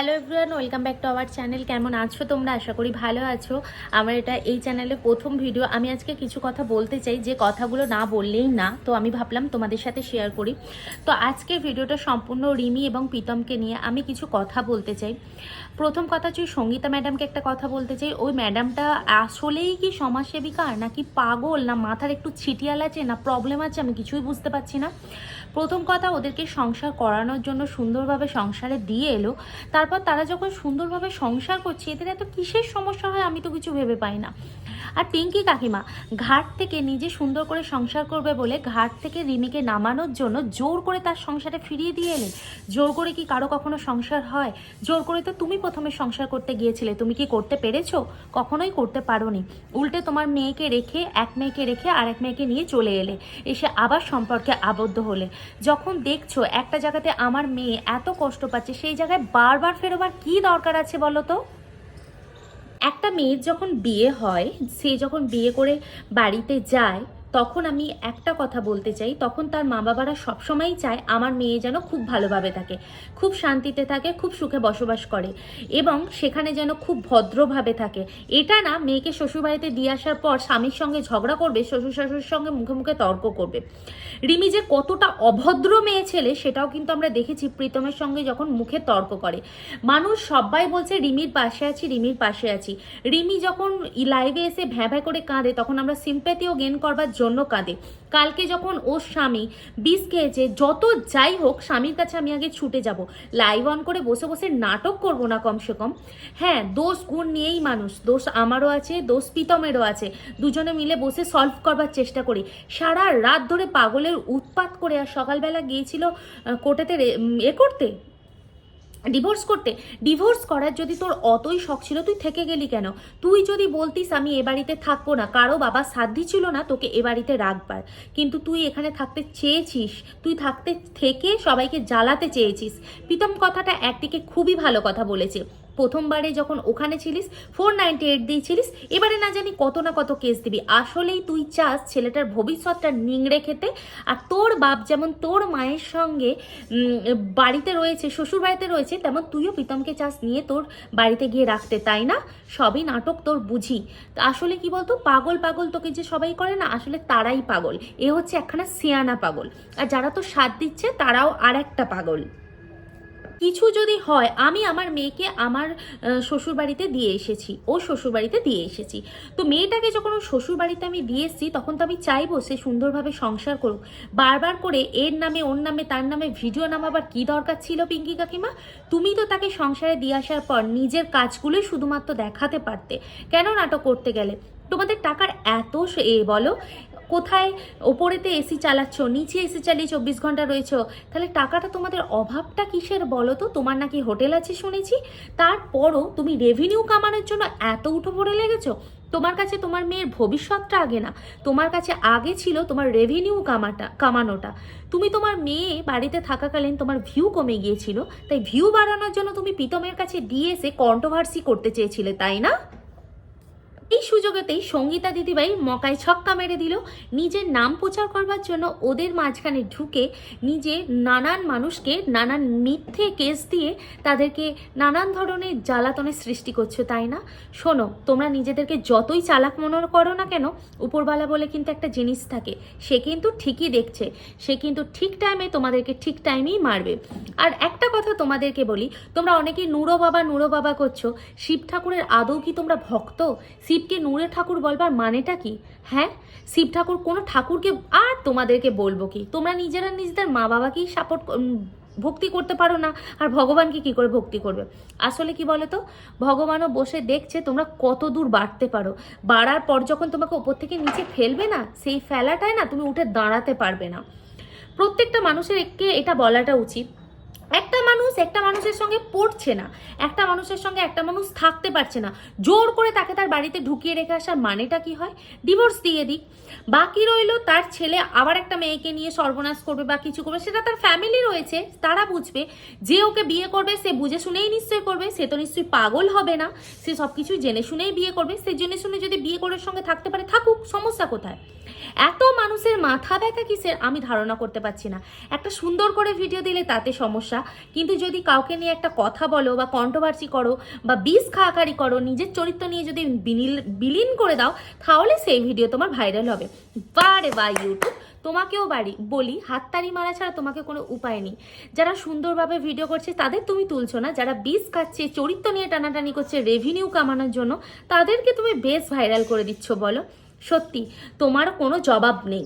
Hello everyone, welcome back to our channel. কেমন আছো তোমরা? আশা করি ভালো আছো। আমার এটা এই চ্যানেলের প্রথম ভিডিও। আমি আজকে কিছু কথা বলতে চাই, যে কথাগুলো না বললেই না, তো আমি ভাবলাম তোমাদের সাথে শেয়ার করি। তো আজকে ভিডিওটা সম্পূর্ণ রিমি এবং প্রীতমকে নিয়ে আমি কিছু কথা বলতে চাই। প্রথম কথা হচ্ছে সঙ্গীতা ম্যাডামকে একটা কথা বলতে চাই। ওই ম্যাডামটা আসলেই কি সমাজসেবিকা, নাকি পাগল, না মাথার একটু ছিটিয়াল আছে, না প্রবলেম আছে, আমি কিছুই বুঝতে পারছি না। প্রথম কথা, ওদেরকে সংসার করানোর জন্য সুন্দরভাবে সংসারে দিয়ে এলো, তারপর তারা যখন সুন্দরভাবে সংসার করছে, এদের এত কিসের সমস্যা হয় আমি তো কিছু ভেবে পাই না। আর টিঙ্কি কাকিমা ঘাট থেকে নিজে সুন্দর করে সংসার করবে বলে ঘাট থেকে রিমিকে নামানোর জন্য জোর করে তার সংসারে ফিরিয়ে দিয়ে এলেন। জোর করে কি কারো কখনো সংসার হয়? জোর করে তো তুমি প্রথমে সংসার করতে গিয়েছিলে, তুমি কি করতে পেরেছো? কখনোই করতে পারোনি। উল্টে তোমার মেয়েকে রেখে, এক মেয়েকে রেখে আর এক মেয়েকে নিয়ে চলে এলে, এসে আবার সম্পর্কে আবদ্ধ হলে। যখন দেখছো একটা জায়গাতে আমার মেয়ে এত কষ্ট পাচ্ছে, সেই জায়গায় বারবার ফেরোবার কি দরকার আছে বলো তো? একটা মেয়ের যখন বিয়ে হয়, সে যখন বিয়ে করে বাড়িতে যায়, তখন আমি একটা কথা বলতে চাই, তখন তার মা বাবারা সবসময়ই চায় আমার মেয়ে যেন খুব ভালোভাবে থাকে, খুব শান্তিতে থাকে, খুব সুখে বসবাস করে, এবং সেখানে যেন খুব ভদ্রভাবে থাকে। এটা না মেয়েকে শ্বশুরবাড়িতে দিয়ে আসার পর স্বামীর সঙ্গে ঝগড়া করবে, শ্বশুর শাশুড়ির সঙ্গে মুখে মুখে তর্ক করবে। রিমি যে কতটা অভদ্র মেয়ে ছেলে সেটাও কিন্তু আমরা দেখেছি প্রীতমের সঙ্গে যখন মুখে তর্ক করে। মানুষ সবাই বলছে রিমির পাশে আছি, রিমির পাশে আছি। রিমি যখন লাইভে এসে ভ্যাঁ ভ্যাঁ করে কাঁদে, তখন আমরা সিম্প্যাথিও গেন করবার জন্য কাঁদে। কালকে যখন ওর স্বামী বিষ খেয়েছে, যত যাই হোক স্বামীর কাছে আমি আগে ছুটে যাব, লাইভ অন করে বসে বসে নাটক করব না কমসে কম। হ্যাঁ, দোষ গুণ নিয়েই মানুষ, দোষ আমারও আছে, দোষ প্রীতমেরও আছে। দুজনে মিলে বসে সলভ করবার চেষ্টা করি। সারা রাত ধরে পাগলের উৎপাত করে, আর সকালবেলা গিয়েছিল কোর্টেতে করতে, ডিভোর্স করতে। ডিভোর্স করার যদি তোর অতই শখ ছিল, তুই থেকে গেলি কেন? তুই যদি বলতিস আমি এ বাড়িতে থাকবো না, কারো বাবা সাধ্য ছিল না তোকে এ বাড়িতে রাখবার, কিন্তু তুই এখানে থাকতে চেয়েছিস, তুই থাকতে থেকে সবাইকে জ্বালাতে চেয়েছিস। প্রীতম কথাটা একদিকে খুবই ভালো কথা বলেছে। প্রথমবারে যখন ওখানে ছিলিস 498 দিয়েছিলিস, এবারে না জানি কত না কত কেস দিবি। আসলেই তুই চাস ছেলেটার ভবিষ্যৎটা নিংড়ে খেতে। আর তোর বাপ যেমন তোর মায়ের সঙ্গে বাড়িতে রয়েছে, শ্বশুর বাড়িতে রয়েছে, তেমন তুইও প্রীতমকে চাস নিয়ে তোর বাড়িতে গিয়ে রাখতে, তাই না? সবই নাটক তোর, বুঝি। আসলে কি বলতো, পাগল পাগল তোকে যে সবাই করে না, আসলে তারাই পাগল। এ হচ্ছে একখানা সিয়ানা পাগল, আর যারা তো সাথ দিচ্ছে তারাও আর একটা পাগল। কিছু যদি হয়, আমি আমার মেয়েকে আমার শ্বশুরবাড়িতে দিয়ে এসেছি, ও শ্বশুরবাড়িতে দিয়ে এসেছি, তো মেয়েটাকে যখন ও শ্বশুরবাড়িতে আমি দিয়ে এসেছি, তখন তো আমি চাইবো সে সুন্দরভাবে সংসার করুক। বারবার করে এর নামে ওর নামে তার নামে ভিডিও নামাবার কি দরকার ছিল পিঙ্কি কাকিমা? তুমি তো তাকে সংসারে দিয়ে আসার পর নিজের কাজগুলোই শুধুমাত্র দেখাতে পারতে, কেন নাটক করতে গেলে? তোমাদের টাকার এত বলো, কোথায় ওপরেতে এসি চালাচ্ছ, নিচে এসি চালিয়ে 24 ঘন্টা রয়েছো, তাহলে টাকাটা তোমাদের অভাবটা কিসের বলো তো? তোমার নাকি হোটেল আছে শুনেছি, তারপরও তুমি রেভিনিউ কামানোর জন্য এত উঠো পড়ে লেগেছো। তোমার কাছে তোমার মেয়ের ভবিষ্যৎটা আগে না, তোমার কাছে আগে ছিল তোমার রেভিনিউ কামানোটা। তুমি তোমার মেয়ে বাড়িতে থাকাকালীন তোমার ভিউ কমে গিয়েছিল, তাই ভিউ বাড়ানোর জন্য তুমি প্রীতমের কাছে দিয়ে এসে কন্ট্রোভার্সি করতে চেয়েছিলে, তাই না? এই সুযোগেতেই সঙ্গীতা দিদিভাই মকায় ছক্কা মেরে দিল। নিজের নাম প্রচার করবার জন্য ওদের মাঝখানে ঢুকে নিজে নানান মানুষকে নানান মিথ্যে কেস দিয়ে তাদেরকে নানান ধরনের জ্বালাতনের সৃষ্টি করছো, তাই না? শোনো, তোমরা নিজেদেরকে যতই চালাক মনে করো না কেন, উপরওয়ালা বলে কিন্তু একটা জিনিস থাকে, সে কিন্তু ঠিকই দেখছে, সে কিন্তু ঠিক টাইমে তোমাদেরকে ঠিক টাইমেই মারবে। আর একটা কথা তোমাদেরকে বলি, তোমরা অনেকেই নুরো বাবা করছো, শিব ঠাকুরের আদৌ কি তোমরা ভক্ত? শিবকে নূরে ঠাকুর বলবার মানেটা কি? হ্যাঁ, শিব ঠাকুর কোনো ঠাকুরকে, আর তোমাদেরকে বলবো কি, তোমরা নিজেরা নিজেদের মা বাবাকেই ভক্তি করতে পারো না, আর ভগবানকে কি করে ভক্তি করবে? আসলে কি বলো তো, ভগবানও বসে দেখছে তোমরা কত দূর বাড়তে পারো। বাড়ার পর যখন তোমাকে ওপর থেকে নিচে ফেলবে না, সেই ফেলাটায় না তুমি উঠে দাঁড়াতে পারবে না। প্রত্যেকটা মানুষের এটা বলাটা উচিত, একটা মানুষ একটা মানুষের সঙ্গে পড়ছে না, একটা মানুষের সঙ্গে একটা মানুষ থাকতে পারছে না, জোর করে তাকে তার বাড়িতে ঢুকিয়ে রেখে আসার মানেটা কি হয়? ডিভোর্স দিয়ে দিক, বাকি রইল তার ছেলে আবার একটা মেয়েকে নিয়ে সর্বনাশ করবে বা কিছু করবে, সেটা তার ফ্যামিলি রয়েছে, তারা বুঝবে। যে ওকে বিয়ে করবে সে বুঝে শুনেই নিশ্চয়ই করবে, সে তো নিশ্চয়ই পাগল হবে না, সে সব কিছু জেনে শুনেই বিয়ে করবে। সে জেনে শুনে যদি বিয়ে করার সঙ্গে থাকতে পারে, থাকুক, সমস্যা কোথায়? এত মানুষের মাথা ব্যথা কিসের আমি ধারণা করতে পারছি না। একটা সুন্দর করে ভিডিও দিলে তাতে সমস্যা ভালোবাসা, কিন্তু যদি কাউকে নিয়ে একটা কথা বলো বা কন্ট্রোভার্সি করো বা বিষ খাওয়াকারি করো, নিজের চরিত্র নিয়ে যদি বিলীন করে দাও, তাহলে সেই ভিডিও তোমার ভাইরাল হবে। বারে বা ইউটিউব, তোমাকেও বলি, হাততালি মারা ছাড়া তোমাকে কোনো উপায় নেই। যারা সুন্দরভাবে ভিডিও করছে তাদের তুমি তুলছো না, যারা বিষ খাচ্ছে, চরিত্র নিয়ে টানাটানি করছে রেভিনিউ কামানোর জন্য, তাদেরকে তুমি বেশ ভাইরাল করে দিচ্ছ। বলো, সত্যি তোমার কোনো জবাব নেই।